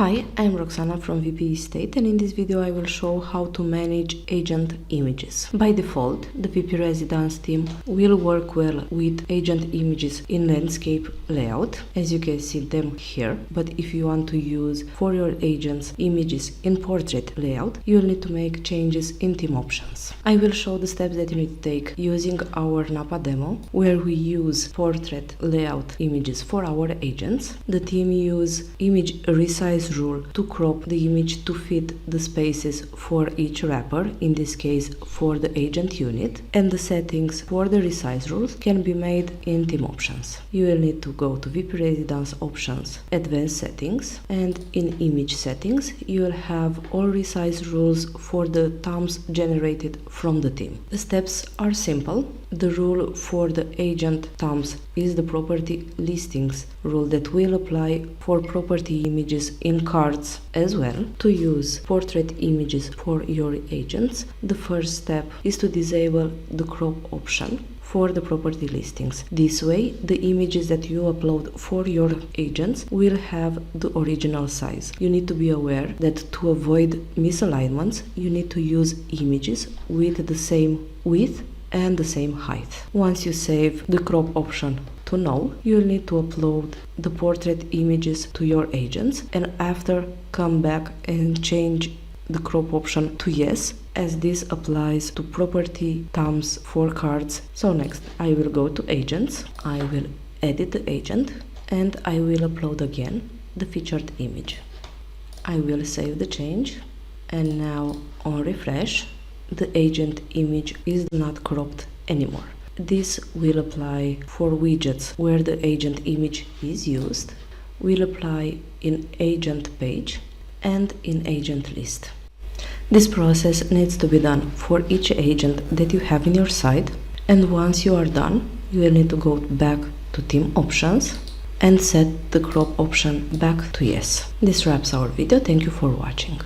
Hi, I'm Roxana from WPResidence, and in this video I will show how to manage agent images. By default, the WPResidence theme will work well with agent images in landscape layout, as you can see them here. But if you want to use for your agents images in portrait layout, you will need to make changes in theme options. I will show the steps that you need to take using our Napa demo, where we use portrait layout images for our agents. The theme use image resize rule to crop the image to fit the spaces for each wrapper, in this case for the agent unit, and the settings for the resize rules can be made in theme options. You will need to go to WPResidence options, advanced settings, and in image settings you will have all resize rules for the thumbs generated from the theme. The steps are simple. The rule for the agent thumbs is the property listings rule that will apply for property images in cards as well. To use portrait images for your agents, the first step is to disable the crop option for the property listings. This way, the images that you upload for your agents will have the original size. You need to be aware that to avoid misalignments, you need to use images with the same width and the same height. Once you save the crop option to no, you'll need to upload the portrait images to your agents, and after come back and change the crop option to yes, as this applies to property thumbs for cards. So next I will go to agents, I will edit the agent, and I will upload again the featured image. I will save the change, and now on refresh, the agent image is not cropped anymore. This will apply for widgets where the agent image is used, will apply in agent page and in agent list. This process needs to be done for each agent that you have in your site, and once you are done, you will need to go back to theme options and set the crop option back to yes. This wraps our video. Thank you for watching.